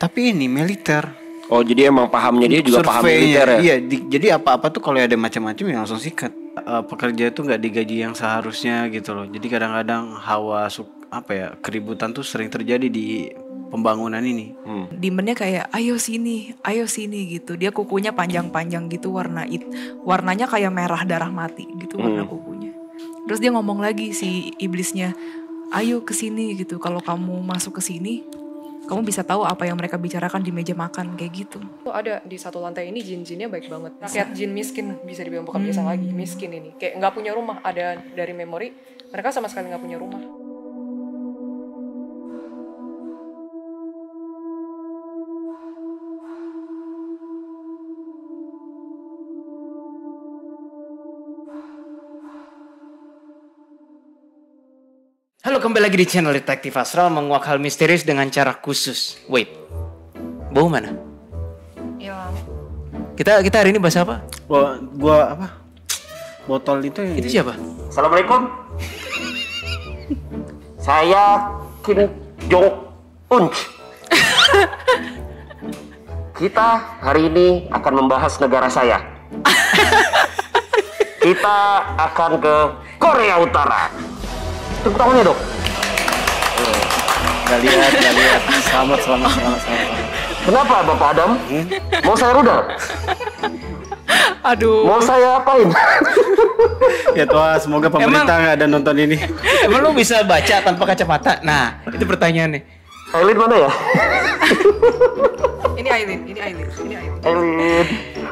Tapi ini militer. Oh, jadi emang pahamnya dia juga paham militer ya? Iya, jadi apa-apa tuh kalau ada macam-macam ya langsung sikat. Pekerja tuh nggak digaji yang seharusnya gitu loh. Jadi kadang-kadang keributan tuh sering terjadi di pembangunan ini. Demonnya kayak ayo sini gitu. Dia kukunya panjang-panjang gitu, warnanya kayak merah darah mati gitu warna kukunya. Terus dia ngomong lagi si iblisnya, ayo ke sini gitu. Kalau kamu masuk ke sini, kamu bisa tahu apa yang mereka bicarakan di meja makan kayak gitu. Ada di satu lantai ini jin-jinnya baik banget. Rakyat jin miskin bisa dibilang, bukan biasa lagi, miskin ini. Kayak nggak punya rumah. Ada dari memori mereka sama sekali nggak punya rumah. Halo, kembali lagi di channel Detektif Astral, menguak hal misterius dengan cara khusus. Wait, bau mana? Hilang. Kita hari ini bahas apa? Gua apa? Botol itu yang Itu siapa? Assalamualaikum. Saya Kim Jong Un. Kita hari ini akan membahas negara saya. Kita akan ke Korea Utara. Tepuk tangannya dong. Gak lihat. Selamat. Kenapa Bapak Adam? Mau saya rudal? Aduh. Mau saya apain? Ya Tuhan, semoga pemerintah nggak ada nonton ini. Emang lu bisa baca tanpa kacamata? Nah, itu pertanyaannya. Aileen mana ya? Ini Aileen. Aileen.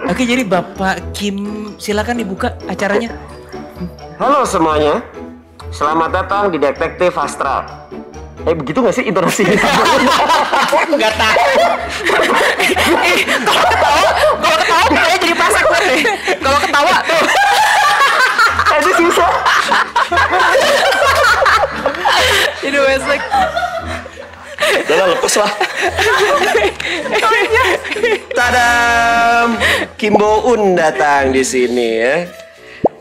Oke, jadi Bapak Kim, silakan dibuka acaranya. Halo semuanya. Selamat datang di Detektif Astral. Begitu gak sih intonasinya? Nggak tahu. Kalau ketawa kayaknya jadi pasak deh. Kalau ketawa tuh. Itu susah. Ini wesek. Udah lepas lah. Tadam, Kimbo Un datang di sini ya.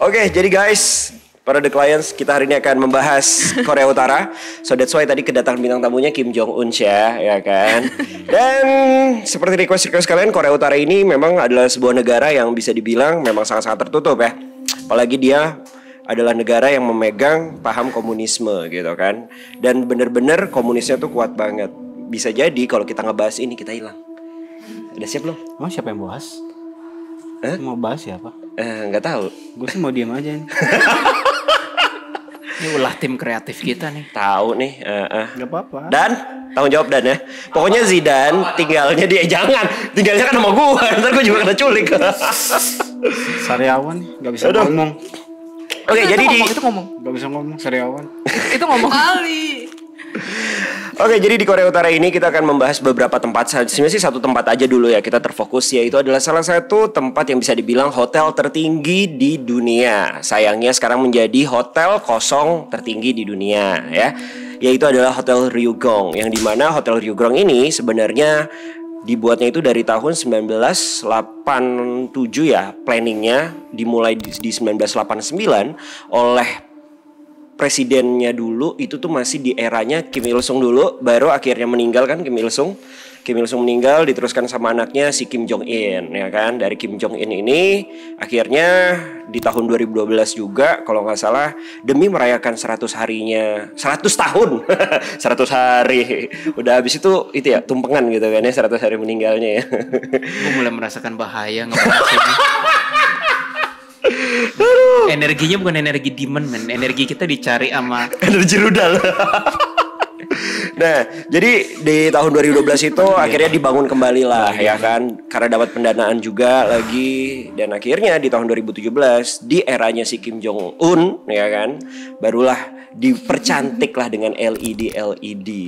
Oke, jadi guys, para The Clients, kita hari ini akan membahas Korea Utara. So that's why tadi kedatangan bintang tamunya Kim Jong Un ya kan. Dan seperti request kalian, Korea Utara ini memang adalah sebuah negara yang bisa dibilang memang sangat-sangat tertutup ya. Apalagi dia adalah negara yang memegang paham komunisme gitu kan. Dan bener-bener komunisnya tuh kuat banget. Bisa jadi kalau kita ngebahas ini kita hilang. Udah siap belum? Emang siapa yang bahas? Mau bahas siapa? Nggak tahu. Gue sih mau diam aja nih. Ini ulah tim kreatif kita nih. Tahu nih. Gak apa-apa. Dan tanggung jawab Dan ya. Pokoknya Zidane tinggalnya jangan. Tinggalnya kan sama gue. Ntar gue juga kena culik. Sariawan gak bisa ngomong. Oke, jadi itu ngomong. Gak bisa ngomong Sariawan. Itu ngomong kali. Oke, jadi di Korea Utara ini kita akan membahas beberapa tempat. Sebenarnya sih satu tempat aja dulu ya kita terfokus, yaitu adalah salah satu tempat yang bisa dibilang hotel tertinggi di dunia. Sayangnya sekarang menjadi hotel kosong tertinggi di dunia ya. Yaitu adalah Hotel Ryugong, yang dimana Hotel Ryugong ini sebenarnya dibuatnya itu dari tahun 1987 ya. Planningnya dimulai di 1989 oleh presidennya dulu. Itu tuh masih di eranya Kim Il Sung dulu, baru akhirnya meninggal kan Kim Il Sung. Kim Il Sung meninggal, diteruskan sama anaknya si Kim Jong In ya kan. Dari Kim Jong In ini akhirnya di tahun 2012 juga kalau nggak salah, demi merayakan 100 harinya, 100 tahun 100 hari udah habis itu ya tumpengan gitu kan ya, 100 hari meninggalnya ya. Gue mulai merasakan bahaya ngebahas ini. Energinya bukan energi demon, men. Energi kita dicari sama energi rudal. Nah, jadi di tahun 2012 itu akhirnya dibangun kembali lah ya kan, karena dapat pendanaan juga lagi. Dan akhirnya di tahun 2017 di eranya si Kim Jong Un ya kan, barulah dipercantik lah dengan LED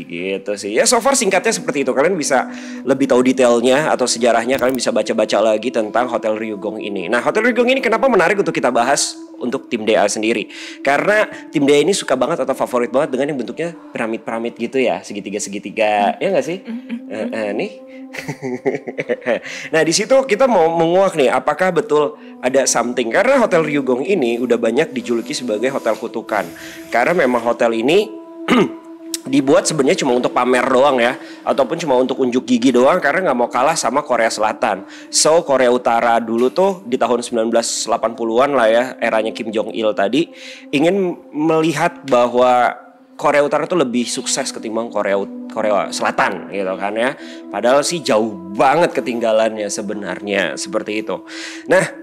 gitu sih. Ya so far singkatnya seperti itu. Kalian bisa lebih tahu detailnya atau sejarahnya, kalian bisa baca-baca lagi tentang Hotel Ryugong ini. Nah, Hotel Ryugong ini kenapa menarik untuk kita bahas untuk tim DA sendiri? Karena tim DA ini suka banget atau favorit banget dengan yang bentuknya piramid-piramid gitu ya, segitiga-segitiga. Ya nggak sih? Nih. Nah, di situ kita mau menguak nih, apakah betul ada something? Karena Hotel Ryugong ini udah banyak dijuluki sebagai hotel kutukan. Karena memang hotel ini dibuat sebenarnya cuma untuk pamer doang ya, ataupun cuma untuk unjuk gigi doang karena nggak mau kalah sama Korea Selatan. So Korea Utara dulu tuh di tahun 1980-an lah ya, eranya Kim Jong Il tadi, ingin melihat bahwa Korea Utara tuh lebih sukses ketimbang Korea Selatan gitu kan ya. Padahal sih jauh banget ketinggalannya sebenarnya, seperti itu. Nah,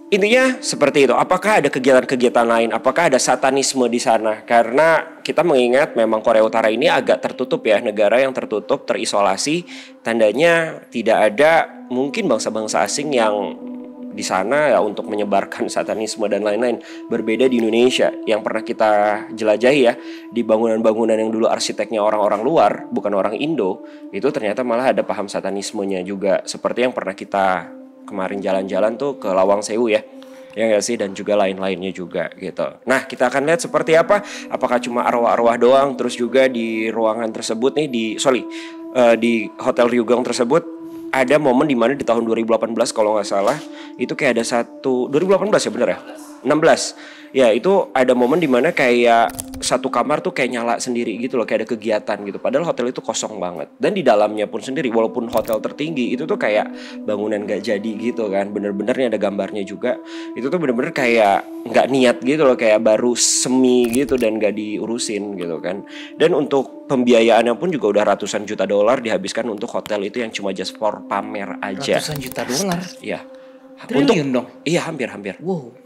intinya seperti itu. Apakah ada kegiatan-kegiatan lain? Apakah ada satanisme di sana? Karena kita mengingat memang Korea Utara ini agak tertutup ya, negara yang tertutup, terisolasi. Tandanya tidak ada mungkin bangsa-bangsa asing yang di sana ya untuk menyebarkan satanisme dan lain-lain. Berbeda di Indonesia yang pernah kita jelajahi ya, di bangunan-bangunan yang dulu arsiteknya orang-orang luar, bukan orang Indo, itu ternyata malah ada paham satanismenya juga. Seperti yang pernah kita kemarin jalan-jalan tuh ke Lawang Sewu ya nggak sih, dan juga lain-lainnya juga gitu. Nah, kita akan lihat seperti apa, apakah cuma arwah-arwah doang. Terus juga di ruangan tersebut nih, di Hotel Ryugyong tersebut ada momen dimana di tahun 2018 kalau nggak salah, itu kayak ada 2018 ya bener ya? 16. Ya itu ada momen dimana kayak satu kamar tuh kayak nyala sendiri gitu loh, kayak ada kegiatan gitu. Padahal hotel itu kosong banget. Dan di dalamnya pun sendiri, walaupun hotel tertinggi, itu tuh kayak bangunan gak jadi gitu kan. Bener-bener ada gambarnya juga. Itu tuh bener-bener kayak gak niat gitu loh, kayak baru semi gitu dan gak diurusin gitu kan. Dan untuk pembiayaannya pun juga udah ratusan juta dolar dihabiskan untuk hotel itu yang cuma just for pamer aja. Ratusan juta dolar? Iya. Triliun dong? Iya, hampir. Wow.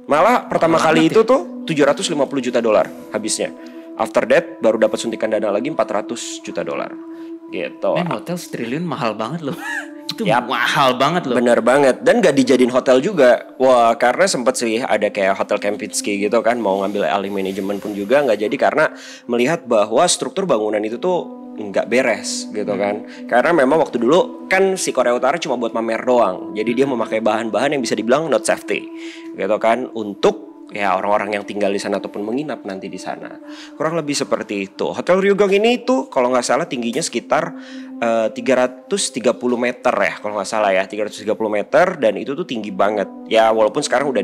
Malah pertama kali itu tuh 750 juta dolar habisnya. After that baru dapat suntikan dana lagi 400 juta dolar. Gitu. Men, hotel setriliun mahal banget loh. Itu Yap. mahal banget loh. Bener banget. Dan gak dijadiin hotel juga. Wah, karena sempet sih ada kayak Hotel Kempinski gitu kan, mau ngambil alih manajemen pun juga gak jadi karena melihat bahwa struktur bangunan itu tuh nggak beres gitu kan. Karena memang waktu dulu kan si Korea Utara cuma buat pamer doang. Jadi dia memakai bahan-bahan yang bisa dibilang not safety gitu kan, untuk ya orang-orang yang tinggal di sana ataupun menginap nanti di sana. Kurang lebih seperti itu. Hotel Ryugyong ini tuh kalau nggak salah tingginya sekitar 330 meter ya kalau nggak salah ya, 330 meter, dan itu tuh tinggi banget ya, walaupun sekarang udah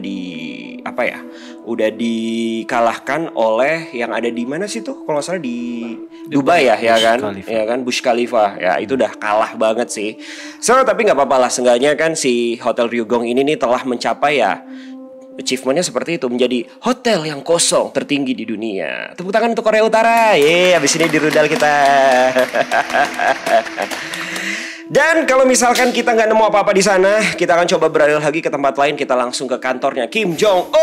udah dikalahkan oleh yang ada di mana sih tuh kalau nggak salah di Dubai ya kan Burj Khalifa ya, itu udah kalah banget sih. So tapi nggak apa-apa lah, seenggaknya kan si Hotel Ryugyong ini nih telah mencapai ya achievementnya seperti itu, menjadi hotel yang kosong tertinggi di dunia. Tepuk tangan untuk Korea Utara. Abis ini di rudal kita. Dan kalau misalkan kita nggak nemu apa-apa di sana, kita akan coba beralih lagi ke tempat lain. Kita langsung ke kantornya Kim Jong Un.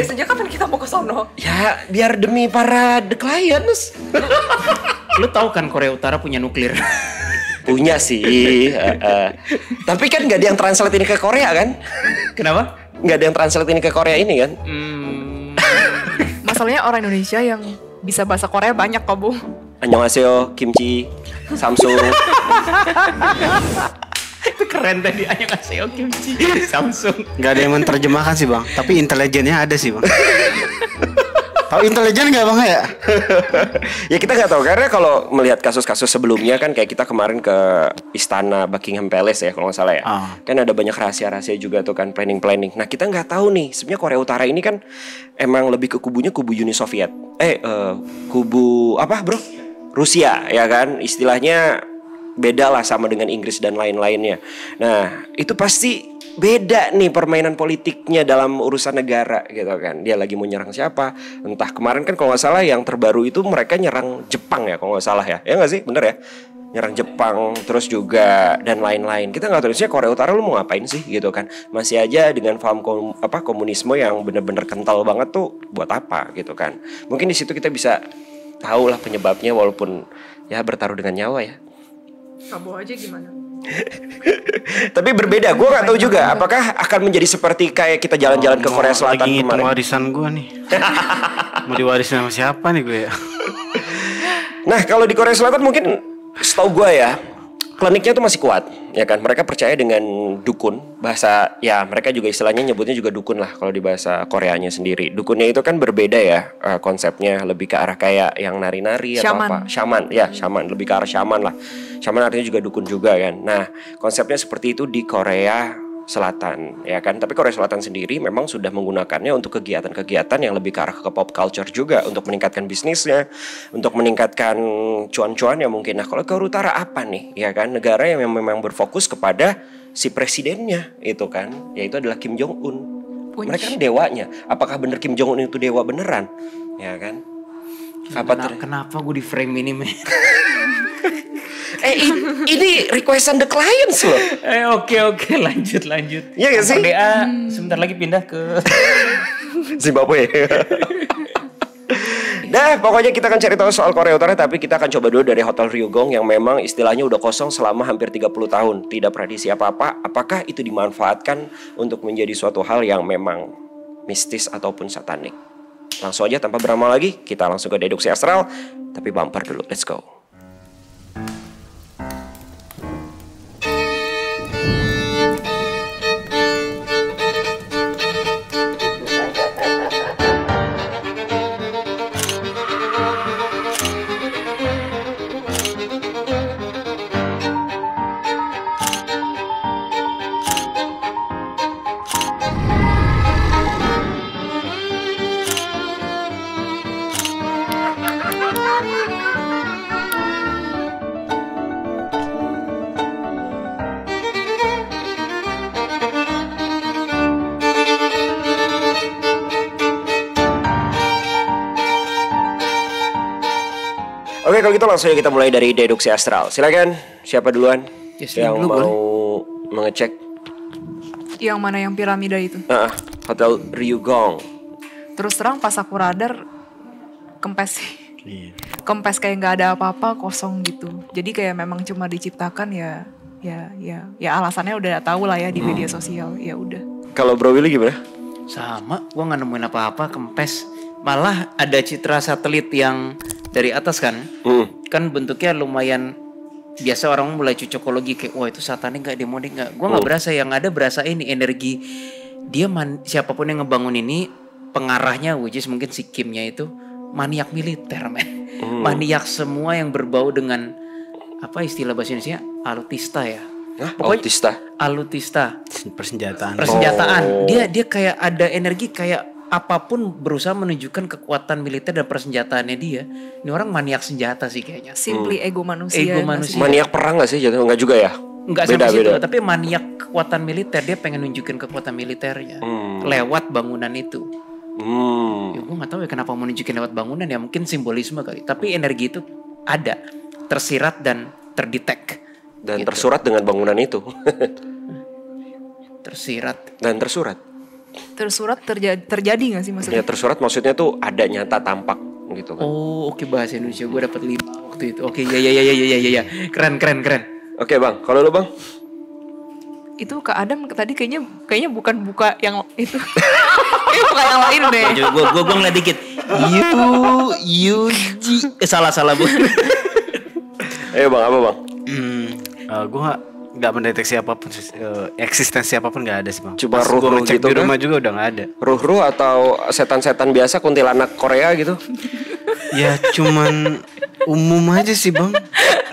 Sejak kapan kita mau ke sono? Ya biar demi para the clients. Lu tahu kan Korea Utara punya nuklir? Punya sih. Tapi kan nggak ada yang translate ini ke Korea kan? Kenapa? Nggak ada yang translate ini ke Korea ini kan? Masalahnya orang Indonesia yang bisa bahasa Korea banyak kok, Bu. Annyeonghaseyo, kimchi, Samsung. Itu keren tadi, annyeonghaseyo kimchi, Samsung. Gak ada yang menerjemahkan sih bang, tapi intelijennya ada sih bang. Tahu intelijen nggak bang ya? Ya kita nggak tahu, karena kalau melihat kasus-kasus sebelumnya kan kayak kita kemarin ke istana Buckingham Palace ya kalau nggak salah ya, kan ada banyak rahasia-rahasia juga tuh kan, planning. Nah kita nggak tahu nih sebenarnya Korea Utara ini kan emang lebih ke kubunya kubu Uni Soviet, kubu apa bro? Rusia ya kan, istilahnya beda lah sama dengan Inggris dan lain-lainnya. Nah itu pasti beda nih permainan politiknya dalam urusan negara gitu kan. Dia lagi mau nyerang siapa, entah kemarin kan kalau nggak salah yang terbaru itu mereka nyerang Jepang ya kalau nggak salah ya nggak sih, bener ya, nyerang Jepang terus juga dan lain-lain. Kita nggak tahu sih Korea Utara lu mau ngapain sih gitu kan, masih aja dengan paham komunisme yang bener-bener kental banget tuh buat apa gitu kan. Mungkin di situ kita bisa tahu lah penyebabnya, walaupun ya bertaruh dengan nyawa ya. Kamu aja gimana? Tapi berbeda, gue gak tahu juga apakah akan menjadi seperti kayak kita jalan-jalan ke Korea Selatan lagi kemarin. Warisan gue nih. Mau diwarisin sama siapa nih gue ya? Nah kalau di Korea Selatan mungkin setahu gue ya, kliniknya tuh masih kuat ya kan. Mereka percaya dengan dukun, bahasa ya mereka juga istilahnya nyebutnya juga dukun lah kalau di bahasa Koreanya sendiri. Dukunnya itu kan berbeda ya, konsepnya lebih ke arah kayak yang nari-nari atau apa, shaman ya, shaman, lebih ke arah shaman lah. Shaman artinya juga dukun juga kan. Nah konsepnya seperti itu di Korea Selatan, ya kan? Tapi Korea Selatan sendiri memang sudah menggunakannya untuk kegiatan-kegiatan yang lebih ke arah ke pop culture juga, untuk meningkatkan bisnisnya, untuk meningkatkan cuan-cuan ya mungkin. Nah, kalau Korea Utara apa nih? Ya kan, negara yang memang berfokus kepada si presidennya itu kan, yaitu adalah Kim Jong Un. Mereka kan dewanya. Apakah benar Kim Jong Un itu dewa beneran? Ya kan? Kenapa gue di frame ini, men? Ini requestan the clients loh. Oke, lanjut. Iya gak sih? DA sebentar lagi pindah ke Zimbabwe. Nah, pokoknya kita akan cari tahu soal Korea Utara, tapi kita akan coba dulu dari Hotel Ryugong yang memang istilahnya udah kosong selama hampir 30 tahun. Tidak tradisi apa-apa. Apakah itu dimanfaatkan untuk menjadi suatu hal yang memang mistis ataupun satanik? Langsung aja tanpa berlama lagi, kita langsung ke deduksi astral. Tapi bumper dulu, let's go. Oke, kalau gitu langsung aja kita mulai dari deduksi astral. Silakan, siapa duluan yang dulu, mau mengecek? Yang mana yang piramida itu? Hotel Ryugong. Terus terang pas aku radar kempes sih. Kempes kayak nggak ada apa-apa, kosong gitu. Jadi kayak memang cuma diciptakan ya alasannya udah tahu lah ya di media sosial. Ya udah. Kalau Bro Willy gimana? sama. Gue nggak nemuin apa-apa, kempes. Malah ada citra satelit yang dari atas kan, kan bentuknya lumayan. Biasa orang mulai cocokologi kayak wah itu satanik nggak, demonik nggak. Gue nggak berasa, yang ada berasa ini energi dia siapapun yang ngebangun ini pengarahnya, which is mungkin si Kimnya itu maniak militer men. Maniak semua yang berbau dengan apa istilah bahasa Indonesia, alutista ya. Pokoknya alutista. Persenjataan. Dia kayak ada energi kayak apapun berusaha menunjukkan kekuatan militer dan persenjataannya dia. Ini orang maniak senjata sih kayaknya. Simply ego manusia. Ego manusia. Maniak perang gak sih? Jatuh enggak juga ya? Enggak sampai situ, tapi maniak kekuatan militer. Dia pengen nunjukin kekuatan militernya lewat bangunan itu. Ya gue gak tahu ya kenapa mau nunjukin lewat bangunan ya, mungkin simbolisme kali. Tapi energi itu ada, tersirat dan terdetek. Dan gitu. Tersurat dengan bangunan itu. Tersirat dan tersurat. Tersurat terjadi gak sih maksudnya? Ya tersurat maksudnya tuh ada nyata tampak gitu kan. Oh oke, bahasa Indonesia gue dapat 5 waktu itu. Oke ya. Keren. Oke bang, kalau lu bang? Itu Kak Adam tadi kayaknya bukan buka yang itu. Kayaknya buka yang lain deh. Gue ngeliat dikit. Salah bu. Ayo bang, apa bang? Gue nggak mendeteksi apapun, eksistensi apapun nggak ada sih bang. Cuma gue ruh-ruh ngecek gitu di rumah kan? juga udah nggak ada. Ruh-ruh atau setan-setan biasa, kuntilanak Korea gitu? Ya cuman umum aja sih bang.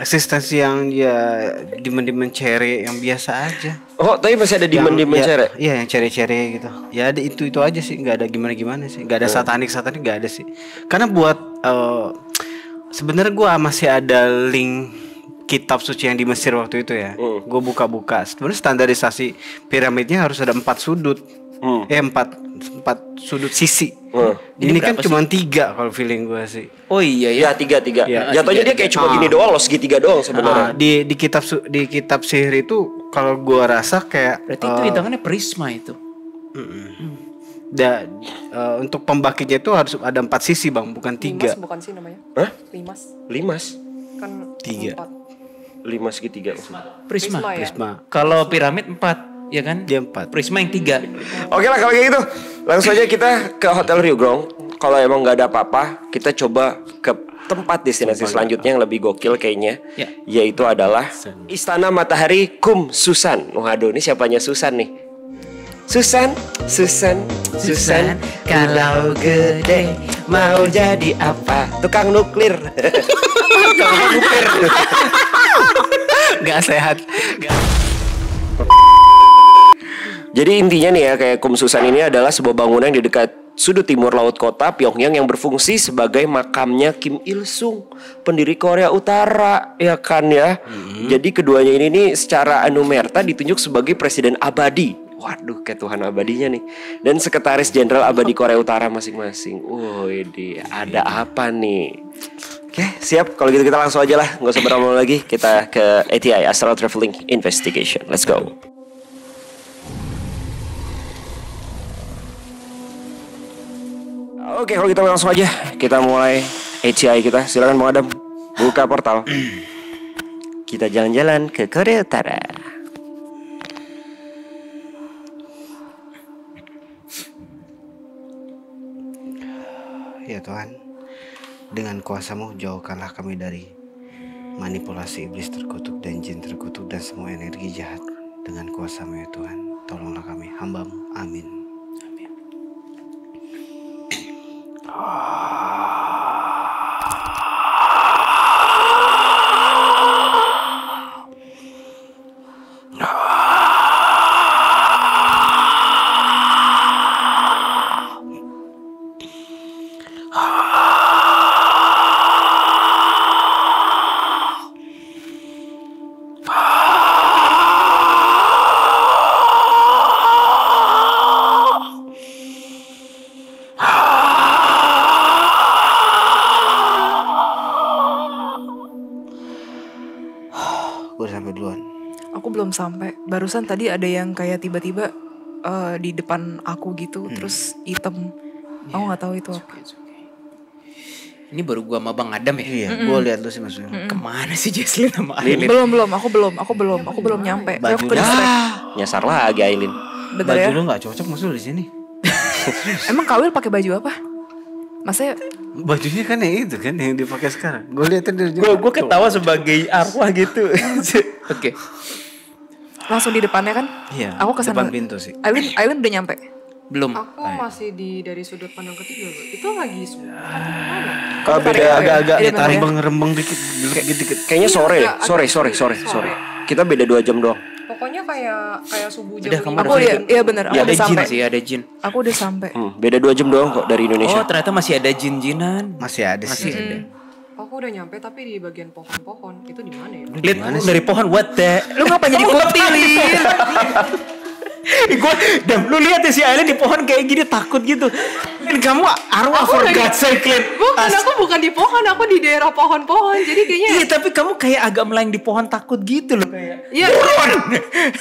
Eksistensi yang ya dimen-dimen cere yang biasa aja. Oh tapi masih ada dimen-dimen cere? Iya yang cere-cere gitu. Ya ada itu aja sih, nggak ada gimana sih. Nggak ada satanik nggak ada sih. Karena buat sebenarnya gue masih ada link kitab suci yang di Mesir waktu itu ya. Gue buka-buka. Sebenarnya standarisasi piramidnya harus ada 4 sudut. 4 sudut sisi. Ini kan cuma 3 kalau feeling gue sih. Oh iya 3. Ya, jatuhnya dia kayak cuma gini doang loh, segitiga doang sebenarnya. Di kitab sihir itu kalau gue rasa kayak berarti itu hitungannya prisma itu. Untuk pembakinya itu harus ada 4 sisi bang, bukan 3. Limas bukan sih namanya? Hah? Limas. 5? Kan 3. 5 segitiga maksudnya. Prisma. Ya? Kalau piramid 4, ya kan? Dia 4. Prisma yang 3. Oke lah kalau kayak gitu, langsung aja kita ke Hotel Ryugong. Kalau emang nggak ada apa-apa, kita coba ke tempat destinasi selanjutnya yang lebih gokil kayaknya, yaitu adalah Istana Matahari Kum Susan. Waduh, ini siapanya Susan nih? Susan, kalau gede mau jadi apa? Tukang nuklir. Gak sehat. Jadi intinya nih ya, kayak Kumsusan ini adalah sebuah bangunan di dekat sudut timur laut kota Pyongyang yang berfungsi sebagai makamnya Kim Il Sung, pendiri Korea Utara, ya kan ya. Jadi keduanya ini nih secara anumerta ditunjuk sebagai presiden abadi. Waduh, kayak Tuhan abadinya nih. Dan sekretaris jenderal abadi Korea Utara masing-masing. Wih, ada apa nih? Oke, siap. Kalau gitu kita langsung aja lah, nggak usah berlama lagi. Kita ke ATI, Astral Traveling Investigation. Let's go. Oke, kalau gitu langsung aja kita mulai ATI kita. Silakan Bang Adam, buka portal. Kita jalan-jalan ke Korea Utara. Ya Tuhan, dengan kuasa-Mu jauhkanlah kami dari manipulasi iblis terkutuk dan jin terkutuk dan semua energi jahat. Dengan kuasa-Mu ya Tuhan, tolonglah kami, hamba-Mu. Amin. Gue udah sampai duluan. Aku belum sampai. Barusan tadi ada yang kayak tiba-tiba di depan aku gitu, terus hitam. Aku nggak tahu itu apa. Ini baru gua sama Bang Adam ya. Iya, gue lihat lu sih maksudnya. Kemana sih Jesslyn sama Aileen? Aku belum nyampe. Aku ke distract. Nyasar lagi Aileen. Bentar Baju ya. lu nggak cocok maksud lu di sini. Emang Kawil pakai baju apa? Masa Bajunya kan yang itu kan yang dipakai sekarang. Gue liatin dari jauh. Gue ketawa sebagai arwah gitu. Oke. langsung di depannya kan? Iya. Aku kesana. Depan pintu sih. Aileen udah nyampe. Belum. Aku masih dari sudut pandang ketiga loh. Itu lagi mana? Kalau beda Agak-agak Iya, benar ya. rembang dikit, dikit. kayaknya sore. Iya, agak Sore. Kita beda 2 jam doang. Pokoknya kayak subuh jam Udah, kamu 5. Aku iya benar, aku Ya, ada udah jin sampai. sih, ada jin. Aku udah sampai. Beda 2 jam doang kok dari Oh, Indonesia. ternyata masih ada jin-jinan. Masih ada sih. Aku udah nyampe tapi di bagian pohon-pohon. Itu di mana ya? Lihat dari pohon what the? Lu ngapain jadi kunti, Lin? Gue dan lu lihat ya si Aileen di pohon kayak gini takut gitu. Lin, kamu arwah for God's sake, Lin. Bukan, aku bukan di pohon, aku di daerah pohon-pohon. Jadi kayaknya Iya, tapi kamu kayak agak melayang di pohon takut gitu loh kayak. ya,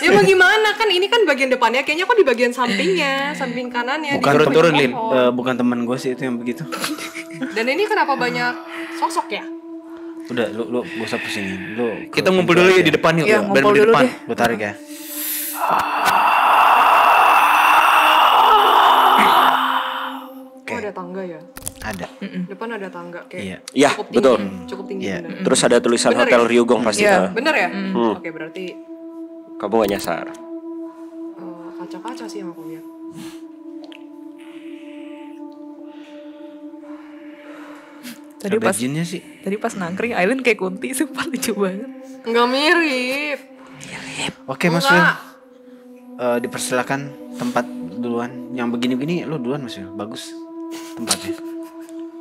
ya mau gimana kan ini kan bagian depannya, kayaknya aku di bagian sampingnya, samping kanannya. Bukan di depan turun, Lin. pohon. Bukan teman gue sih itu yang begitu. Dan ini kenapa banyak sosok ya? Udah, lu gak usah pusingin. Lu Kita ngumpul dulu ya di depan yuk. Iya, Bareng ngumpul di dulu depan. deh. Lu tarik ya. Oh, ada tangga ya? Ada. Depan ada tangga kayak Iya. Iya, cukup tinggi. betul. Cukup tinggi Iya. bener. Terus ada tulisan Bener Hotel ya? Ryugong pasti. Iya. Nah, Bener ya? Oke, berarti kamu gak nyasar. kaca-kaca sih yang aku lihat. Tadi Ada pas jinnya sih. nangkring Aileen kayak kunti, sumpah lucu banget. Enggak mirip. Oke, Mas Wil. Dipersilakan tempat duluan. Yang begini-begini lu duluan, Mas Wil. Bagus tempatnya.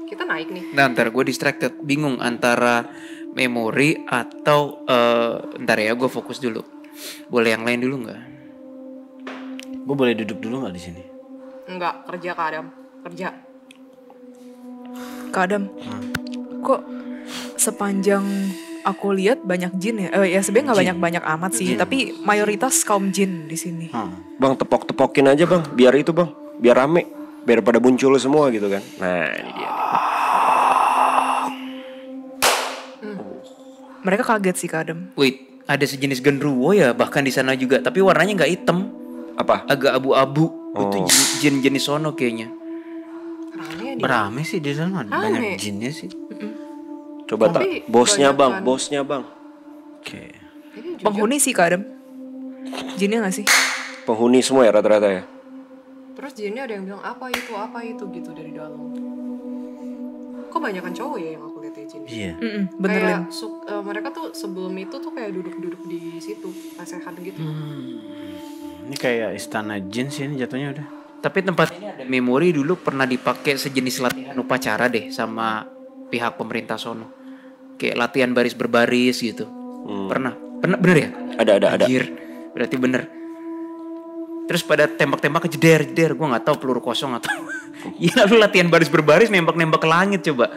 Kita naik nih. Nah, ntar gue distracted, bingung antara memori atau ntar ya gue fokus dulu. Boleh yang lain dulu nggak? Gue boleh duduk dulu nggak di sini? Enggak, kerja Kak Adam. Kerja. Kak Adam, kok sepanjang aku lihat banyak jin ya? Ya sebenarnya nggak banyak-banyak amat sih, tapi mayoritas kaum jin di sini. Bang, tepok-tepokin aja bang. Biar itu bang. Biar rame. Biar pada muncul semua gitu kan. Nah ini dia nih. Mereka kaget sih Kak Adam. Wait, ada sejenis genderuwo ya bahkan di sana juga, tapi warnanya nggak hitam, Apa? agak abu-abu. Itu jin jenis sono kayaknya. Rame ya di. Berame sih di sana ada Rame. banyak jinnya sih. Coba tak. Tapi Bosnya banyak bang. kan. Bosnya bang. Oke. Ini Jogja. Penghuni sih Kak Adam. Jinnya gak sih? Penghuni semua ya rata-rata ya. Terus jinnya ada yang bilang apa itu gitu dari dalam. Kok banyakan cowok ya yang aku lihat ya jin? Iya. Bener Lin. Kayak mereka tuh sebelum itu tuh kayak duduk-duduk di situ, lesehan gitu. Ini Ini kayak istana jin sih ini jatuhnya udah. Tapi tempat ini ada memori dulu pernah dipakai sejenis latihan upacara deh sama pihak pemerintah sono. Kayak latihan baris berbaris gitu. Pernah bener ya? Ada. Anjir, berarti bener. Terus pada tembak-tembak jeder, gue nggak tahu peluru kosong atau. Iya, lu latihan baris berbaris nembak-nembak ke langit coba.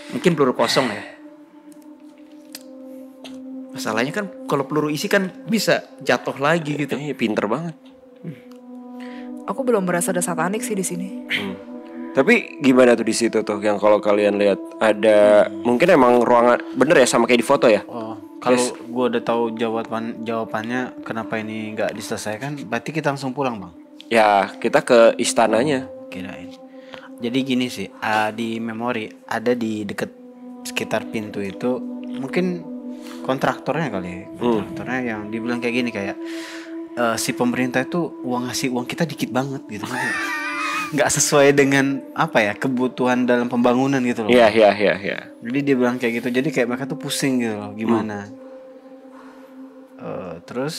Mungkin peluru kosong ya. Masalahnya kan kalau peluru isi kan bisa jatuh lagi gitu. Iya, pinter banget. Aku belum merasa ada satanik sih di sini. Tapi gimana tuh di situ tuh yang kalau kalian lihat ada mungkin emang ruangan bener ya sama kayak di foto ya? Oh, kalau gue udah tahu jawabannya kenapa ini nggak diselesaikan, berarti kita langsung pulang bang. Ya kita ke istananya. Kirain. Jadi gini sih, di memori ada di deket sekitar pintu itu mungkin kontraktornya kali ya. Kontraktornya yang dibilang kayak gini kayak si pemerintah itu ngasih uang kita dikit banget gitu kan. Nggak sesuai dengan apa ya kebutuhan dalam pembangunan gitu loh. Iya. Jadi dia bilang kayak gitu. Jadi kayak mereka tuh pusing gitu loh gimana. Terus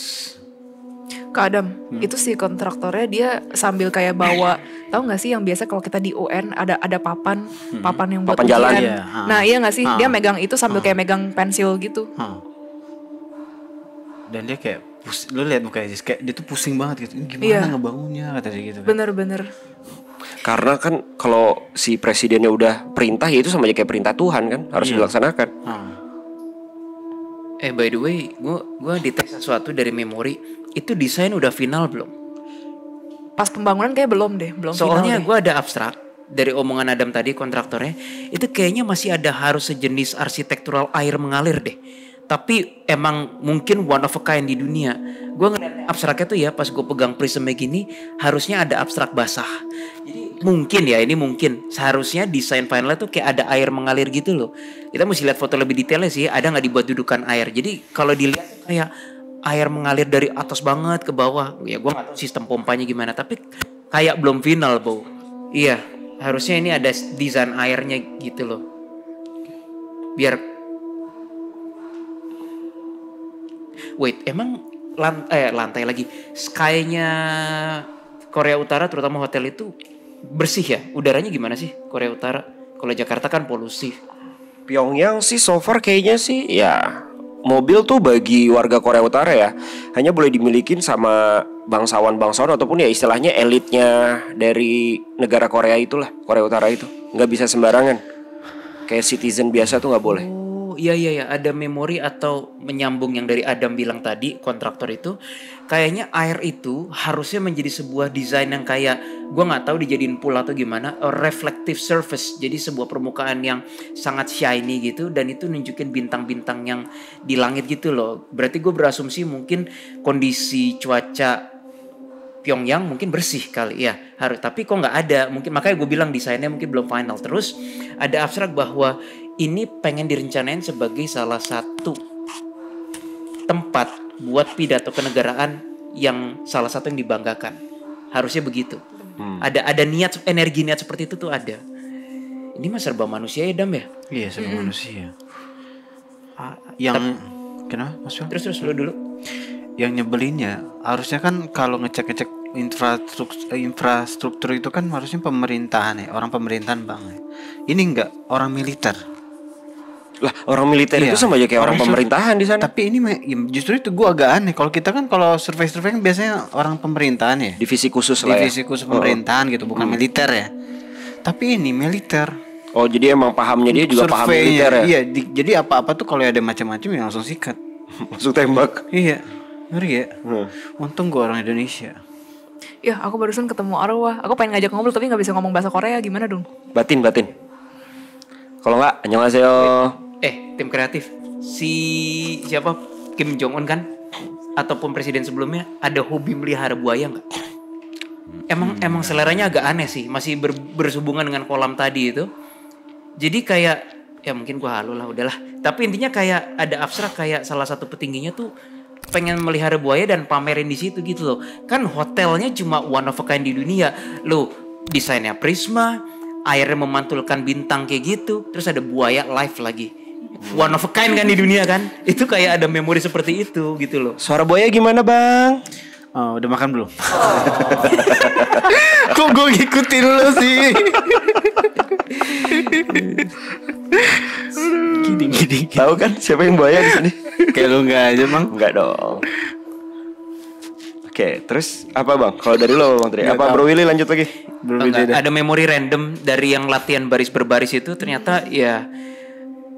Kak Adam, itu si kontraktornya dia sambil kayak bawa, tahu nggak sih yang biasa kalau kita di UN ada papan yang buat Papan jalan, ujian. iya. Nah iya nggak sih, dia megang itu sambil kayak megang pensil gitu. Dan dia kayak lu lihat mukanya Jis, kayak dia tuh pusing banget gitu. Ini gimana Iya. ngebangunnya kata dia gitu kan. Bener-bener. Karena kan kalau si presidennya udah perintah ya itu sama aja kayak perintah Tuhan kan harus dilaksanakan. By the way, gue dites sesuatu dari memori. Itu desain udah final belum? Pas pembangunan kayak belum final Soalnya deh. gue ada abstrak dari omongan Adam tadi kontraktornya. Itu kayaknya masih ada harus sejenis arsitektural air mengalir deh. Tapi emang mungkin one of a kind di dunia. Gue ngeliat abstraknya tuh ya pas gue pegang prismnya gini harusnya ada abstrak basah. Jadi mungkin ya ini mungkin seharusnya desain finalnya tuh kayak ada air mengalir gitu loh. Kita mesti lihat foto lebih detailnya sih. Ada nggak dibuat dudukan air. Jadi kalau dilihat kayak air mengalir dari atas banget ke bawah. Ya gue nggak tahu sistem pompanya gimana. Tapi kayak belum final Bo. Iya harusnya ini ada desain airnya gitu loh. Biar wait, emang lantai lagi. Sky-nya Korea Utara terutama hotel itu bersih ya? Udaranya gimana sih Korea Utara? Kalau Jakarta kan polusi. Pyongyang sih so far kayaknya sih ya mobil tuh bagi warga Korea Utara ya hanya boleh dimilikin sama bangsawan-bangsawan ataupun ya istilahnya elitnya dari negara Korea itulah, Korea Utara itu. Nggak bisa sembarangan. Kayak citizen biasa tuh nggak boleh. Iya ada memori atau menyambung yang dari Adam bilang tadi kontraktor itu kayaknya air itu harusnya menjadi sebuah desain yang kayak gue nggak tahu dijadiin pool atau gimana reflective surface jadi sebuah permukaan yang sangat shiny gitu dan itu nunjukin bintang-bintang yang di langit gitu loh. Berarti gue berasumsi mungkin kondisi cuaca Pyongyang mungkin bersih kali ya harus tapi kok nggak ada mungkin makanya gue bilang desainnya mungkin belum final. Terus ada abstrak bahwa ini pengen direncanain sebagai salah satu tempat buat pidato kenegaraan yang salah satu yang dibanggakan. Harusnya begitu. Ada niat energi niat seperti itu tuh ada. Ini mah serba manusia ya Dam ya? Iya serba manusia. Yang kenapa Mas Wil? Terus lu dulu. Yang nyebelinnya harusnya kan kalau ngecek infrastruktur itu kan harusnya pemerintahan ya, orang pemerintahan bang. Ini enggak orang militer. Lah orang militer itu sama aja kayak orang pemerintahan di sana. Tapi ini justru itu gue agak aneh. Kalau kita kan kalau survei kan biasanya orang pemerintahan ya. Divisi khusus lah ya. Divisi khusus pemerintahan gitu, bukan militer ya. Tapi ini militer. Oh jadi emang pahamnya dia juga paham militer ya. Iya, jadi apa-apa tuh kalau ada macam-macam ya langsung sikat. Langsung tembak. Iya, ngeri ya. Untung gue orang Indonesia. Ya aku barusan ketemu arwah. Aku pengen ngajak ngobrol tapi nggak bisa ngomong bahasa Korea. Gimana dong? Batin. Kalau nggak, annyeonghaseyo. Tim kreatif si siapa Kim Jong Un kan ataupun presiden sebelumnya ada hobi melihara buaya nggak? Emang seleranya agak aneh sih masih bersehubungan dengan kolam tadi itu. Jadi kayak ya mungkin gua halu lah udahlah. Tapi intinya kayak ada abstrak kayak salah satu petingginya tuh pengen melihara buaya dan pamerin di situ gitu loh. Kan hotelnya cuma one of a kind di dunia. Loh, desainnya prisma, airnya memantulkan bintang kayak gitu, terus ada buaya live lagi. One of a kind kan di dunia kan. Itu kayak ada memori seperti itu gitu loh. Suara buaya gimana bang? Oh, udah makan belum? Kok gue ngikutin lu sih? Gini. Tahu kan siapa yang buaya di sini? Kayak lu nggak aja bang? Enggak dong. Oke, terus apa bang? Kalau dari lo bang Tri, Nggak apa tahu. Bro Willy lanjut lagi? Enggak, ada memori random dari yang latihan baris berbaris itu ternyata ya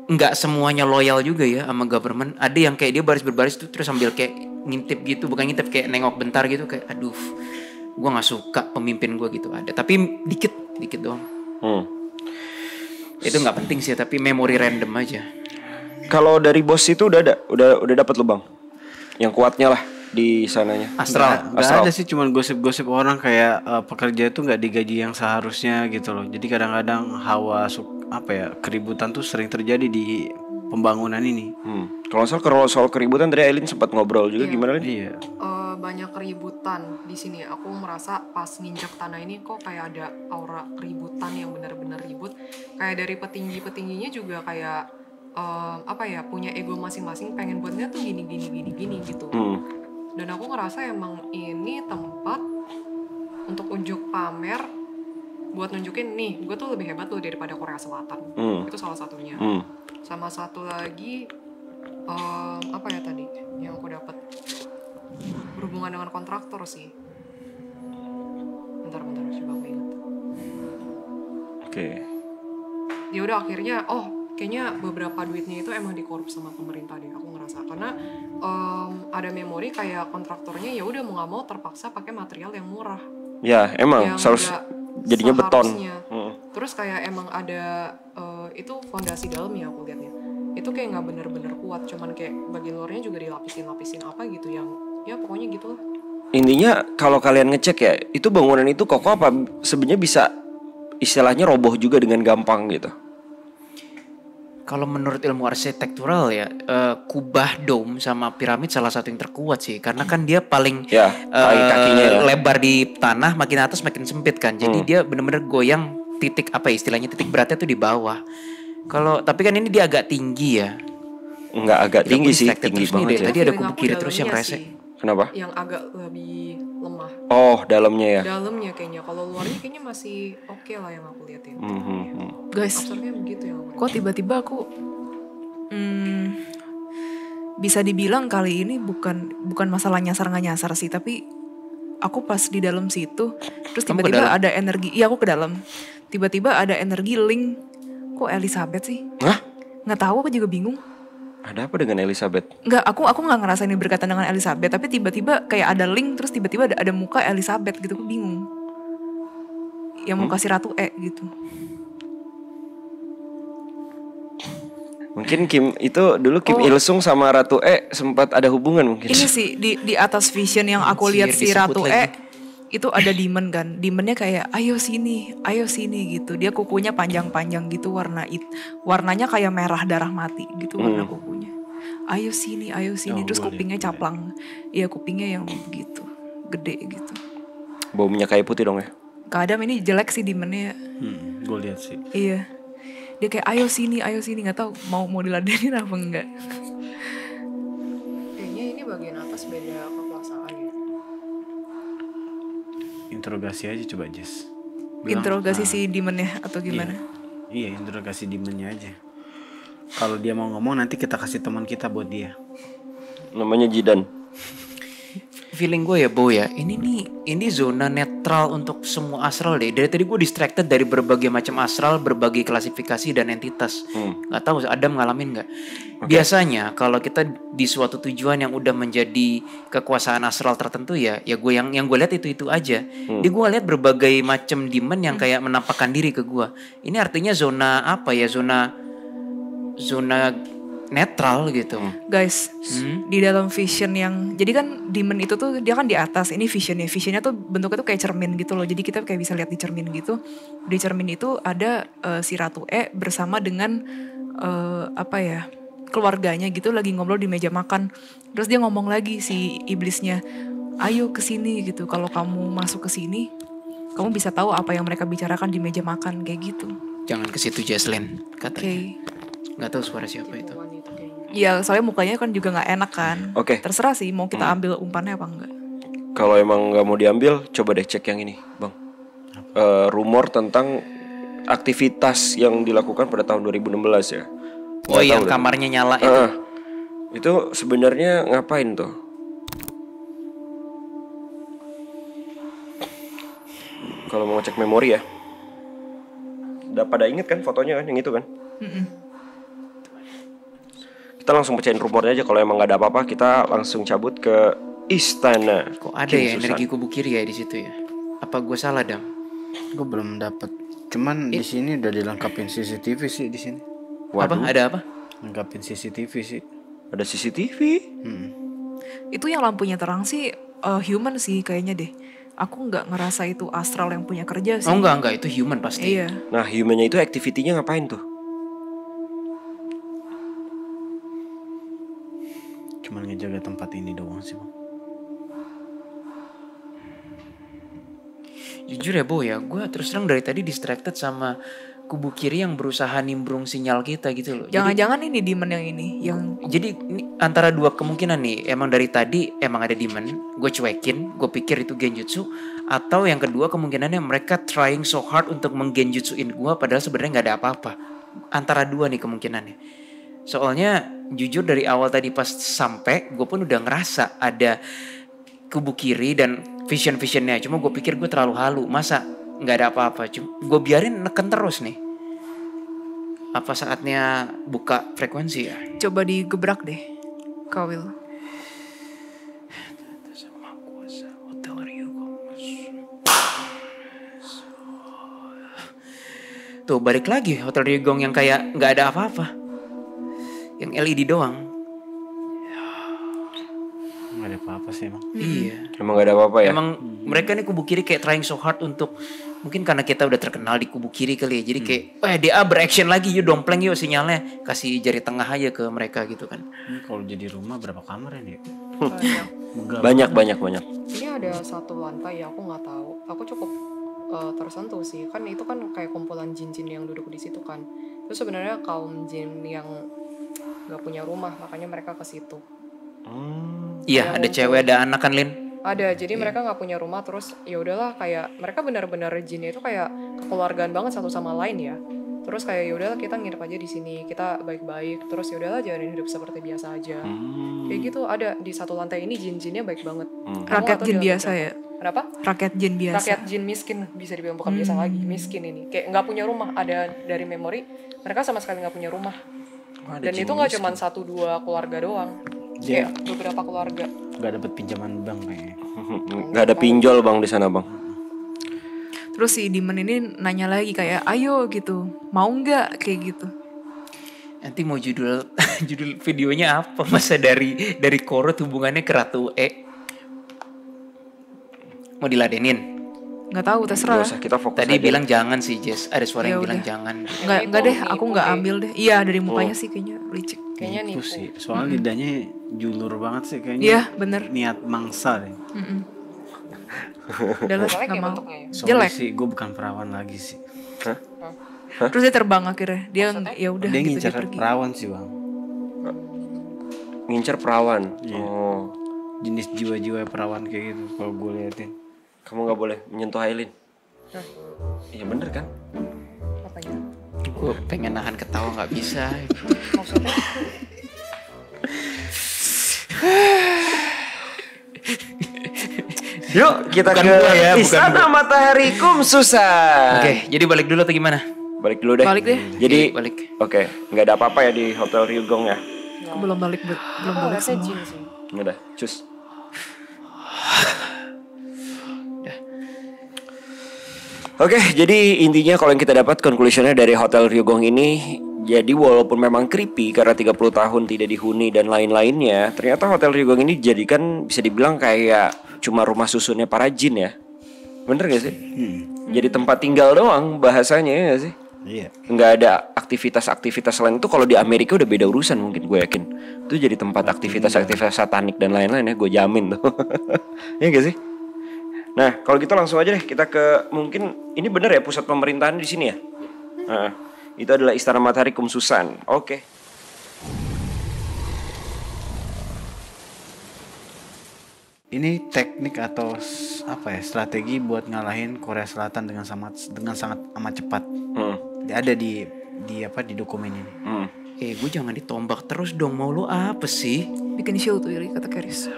nggak semuanya loyal juga ya sama government. Ada yang kayak dia baris berbaris tuh terus sambil kayak ngintip gitu, bukan ngintip kayak nengok bentar gitu kayak aduh, gue nggak suka pemimpin gue gitu ada. Tapi dikit doang. Itu nggak penting sih, tapi memori random aja. Kalau dari bos itu udah dapat lo bang? Yang kuatnya lah di sananya. Astral. Nggak ada sih, cuman gosip-gosip orang kayak pekerja itu nggak digaji yang seharusnya gitu loh. Jadi kadang-kadang keributan tuh sering terjadi di pembangunan ini. Kalau soal keributan tadi Aileen sempat ngobrol juga gimana Lin? Iya. Banyak keributan di sini. Aku merasa pas nginjak tanah ini kok kayak ada aura keributan yang benar-benar ribut. Kayak dari petingginya juga kayak punya ego masing-masing, pengen buatnya tuh gini gitu. Dan aku ngerasa emang ini tempat untuk unjuk pamer, buat nunjukin nih gue tuh lebih hebat loh daripada Korea Selatan. Itu salah satunya. Sama satu lagi tadi yang aku dapat berhubungan dengan kontraktor sih. Bentar coba aku ingat. Oke. Ya udah akhirnya kayaknya beberapa duitnya itu emang dikorup sama pemerintah deh, aku ngerasa. Karena ada memori kayak kontraktornya ya udah mau nggak mau terpaksa pakai material yang murah. Ya emang jadinya beton. Terus kayak emang ada itu fondasi dalamnya aku lihatnya. Itu kayak nggak bener-bener kuat, cuman kayak bagian luarnya juga dilapisin apa gitu yang ya pokoknya gitu lah. Intinya kalau kalian ngecek ya, itu bangunan itu kokoh apa sebenarnya bisa istilahnya roboh juga dengan gampang gitu. Kalau menurut ilmu arsitektural ya, kubah dome sama piramid salah satu yang terkuat sih, karena kan dia paling kakinya lebar di tanah, makin atas makin sempit kan. Jadi dia benar-benar goyang titik beratnya tuh di bawah. Tapi kan ini dia agak tinggi ya. Enggak agak tinggi sih, tinggi banget ya. Tadi ada kubu kiri terus yang rese. Kenapa? Yang agak lebih lemah. Oh, dalamnya ya. Dalamnya kayaknya. Kalau luarnya kayaknya masih oke lah yang aku liatin. Guys, Absurdnya begitu ya. kok tiba-tiba aku bisa dibilang kali ini bukan masalah nyasar nggak nyasar sih, tapi aku pas di dalam situ terus tiba-tiba ada energi. Iya, aku ke dalam. Tiba-tiba ada energi link. Kok Elizabeth sih? Hah? Nggak tahu, aku juga bingung. Ada apa dengan Elizabeth? Nggak, aku nggak ngerasain ini berkaitan dengan Elizabeth, tapi tiba-tiba kayak ada link, terus tiba-tiba ada muka Elizabeth gitu, aku bingung. Yang muka si Ratu gitu. Mungkin Kim Il-sung sama Ratu sempat ada hubungan mungkin. Ini sih di atas vision yang aku lihat si Ratu itu ada demon kan. Demonnya kayak ayo sini gitu. Dia kukunya panjang-panjang gitu, warnanya kayak merah darah mati gitu warna kukunya. Ayo sini terus kupingnya caplang. Iya, kupingnya yang begitu gede gitu. Bau minyak kayu putih dong ya. Kadang ini jelek sih demonnya. Gue lihat sih. Iya. Dia kayak ayo sini nggak tahu mau diladenin apa enggak. Kayaknya ini bagian atas beda kekuasaan ya. Interogasi aja coba Jess. Interogasi si demonnya atau gimana? Iya, interogasi demonnya aja. Kalau dia mau ngomong nanti kita kasih teman kita buat dia. Namanya Jidan. Feeling gue ya Bo ya, ini zona netral untuk semua astral deh. Dari tadi gue distracted dari berbagai macam astral, berbagai klasifikasi dan entitas. Gak tahu Adam ngalamin gak? Biasanya kalau kita di suatu tujuan yang udah menjadi kekuasaan astral tertentu ya gue yang gue lihat itu aja. Di gue lihat berbagai macam demon yang kayak menampakkan diri ke gue. Ini artinya zona apa ya? Zona netral gitu. Guys, di dalam vision yang jadi kan demon itu tuh dia kan di atas, ini visionnya tuh bentuknya tuh kayak cermin gitu loh. Jadi kita kayak bisa lihat di cermin gitu. Di cermin itu ada si Ratu bersama dengan keluarganya gitu lagi ngobrol di meja makan. Terus dia ngomong lagi si iblisnya, ayo ke sini gitu. Kalau kamu masuk ke sini, kamu bisa tahu apa yang mereka bicarakan di meja makan kayak gitu. Jangan ke situ Jesslyn, katanya. Nggak tahu suara siapa itu. Iya, soalnya mukanya kan juga nggak enak kan. Oke. Terserah sih mau kita ambil umpannya apa enggak. Kalau emang nggak mau diambil, coba deh cek yang ini, Bang. Rumor tentang aktivitas yang dilakukan pada tahun 2016 ya. Oh, Nggak yang tahu deh. kamarnya nyala itu. Itu sebenarnya ngapain tuh? Kalau mau cek memori ya. Udah pada inget kan fotonya kan yang itu kan? Kita langsung bacain rumornya aja. Kalau emang nggak ada apa-apa, kita langsung cabut ke istana. Kok ada King ya Susan. energi kubu kiri ya di situ ya? Apa gue salah, Dam? Gue belum dapet. Cuman di sini udah dilengkapin CCTV sih di sini. Apa? Ada apa? Lengkapin CCTV sih. Ada CCTV. Itu yang lampunya terang sih human sih kayaknya deh. Aku nggak ngerasa itu astral yang punya kerja sih. Oh enggak, itu human pasti. Iya. Nah, humannya itu activity-nya ngapain tuh? Cuman ngejaga tempat ini doang sih, Bang. Jujur ya Bo ya, gue terus terang dari tadi distracted sama kubu kiri yang berusaha nimbrung sinyal kita gitu loh. Jangan-jangan ini demon yang ini yang Jadi ini antara dua kemungkinan nih. Emang dari tadi emang ada demon, gue cuekin, gue pikir itu genjutsu. Atau yang kedua kemungkinannya mereka trying so hard untuk menggenjutsuin gue padahal sebenarnya nggak ada apa-apa. Antara dua nih kemungkinannya. Soalnya jujur dari awal tadi pas sampai gue pun udah ngerasa ada kubu kiri dan visionnya. Cuma gue pikir gue terlalu halu. Masa nggak ada apa-apa. Cuma gue biarin neken terus nih. Apa saatnya buka frekuensi ya? coba digebrak deh, Kawil. Sama kuasa Hotel Ryugo. Tuh balik lagi Hotel Ryugong yang kayak nggak ada apa-apa. Yang LED doang. Nggak ada apa-apa sih, Bang. Iya. Emang gak ada apa-apa ya? Emang mereka nih kubu kiri kayak trying so hard untuk mungkin karena kita udah terkenal di kubu kiri kali ya. Jadi kayak DA beraction lagi yuk dompleng yuk sinyalnya. Kasih jari tengah aja ke mereka gitu kan. Ini kalau jadi rumah berapa kamar ya, Dik? Banyak. Banyak. Ini ada satu lantai ya, aku nggak tahu. Aku cukup tersentuh sih. Kan itu kan kayak kumpulan jin-jin yang duduk di situ kan. Itu sebenarnya kaum jin yang nggak punya rumah, makanya mereka ke situ. Iya ada cewek ada anak kan Lin. Ada, jadi mereka nggak punya rumah, terus ya udahlah kayak mereka benar-benar jinnya itu kayak kekeluargaan banget satu sama lain ya. Terus kayak ya udahlah kita nginep aja di sini, kita baik-baik, terus ya udahlah jalanin hidup seperti biasa aja. Kayak gitu ada di satu lantai ini jin-jinnya baik banget. Kamu Rakyat atau jin dia biasa udah- ya. Kenapa? Rakyat jin biasa. Rakyat jin miskin, bisa dibilang bukan biasa lagi, miskin ini. Kayak nggak punya rumah, ada dari memori mereka sama sekali nggak punya rumah. Dan itu nggak cuma 1-2 keluarga doang, kayak beberapa keluarga. Nggak dapet pinjaman bank kayaknya. Gak ada pinjol Bang di sana Bang. Terus si demon ini nanya lagi kayak, ayo gitu, mau nggak kayak gitu. Nanti mau judul judul videonya apa? Masa dari Korot hubungannya ke Ratu E. Mau diladenin? Nggak tahu, terserah. Gak usah, kita fokus Tadi aja. bilang jangan sih Jess. Ada suara yang Ya bilang udah. jangan. Nggak deh, aku nggak Nipu deh. ambil deh. Iya dari mukanya sih kayaknya licik. Kayaknya Itu nipu. sih. Soalnya lidahnya julur banget sih kayaknya. Iya bener. Niat mangsa deh. Udah lah, Jelek nggak ya mau. bentuknya ya? Soalnya Jelek. sih gue bukan perawan lagi sih. Terus dia terbang akhirnya. Dia ya udah Dia gitu ngincar dia pergi. perawan sih, Bang. Ngincer perawan. Iya. Oh, Jenis jiwa-jiwa perawan kayak gitu kalau gue liatin. kamu gak boleh menyentuh Aileen. Iya bener kan? Apanya? Gue pengen nahan ketawa nggak bisa. Maksudnya? Yuk kita Bukan ke gua ya, bukan Istana Matahari Kum Susan. Oke, jadi balik dulu atau gimana? Balik dulu deh. Balik deh. Jadi Balik. Oke, nggak ada apa-apa ya di Hotel Ryugong ya. Aku belum balik belum Aku balik ngeliatnya semua. jin sih. Udah, cus. Oke, jadi intinya kalau yang kita dapat conclusionnya dari Hotel Ryugong ini, jadi walaupun memang creepy karena 30 tahun tidak dihuni dan lain-lainnya, ternyata Hotel Ryugong ini dijadikan bisa dibilang kayak cuma rumah susunnya para jin ya. Bener gak sih? Jadi tempat tinggal doang bahasanya ya gak sih? Iya. Nggak ada aktivitas-aktivitas lain. Itu kalau di Amerika udah beda urusan mungkin, gue yakin. Itu jadi tempat aktivitas-aktivitas satanik dan lain-lain ya, gue jamin tuh. Iya gak sih? Nah, kalau gitu langsung aja deh kita ke, mungkin ini bener ya pusat pemerintahan di sini ya. Nah, itu adalah Istana Matahari Kum Susan. Oke. ini teknik atau strategi buat ngalahin Korea Selatan dengan sangat amat cepat. Ada di dokumen ini. Gue jangan ditombak terus dong, mau lu apa sih? Bikin show tuh kata Keris.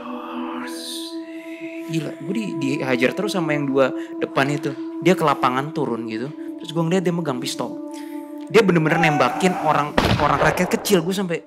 Gila, gue dihajar terus sama yang 2 depan itu. Dia ke lapangan turun gitu. Terus gue ngeliat dia megang pistol. Dia bener-bener nembakin orang rakyat kecil. Gue sampai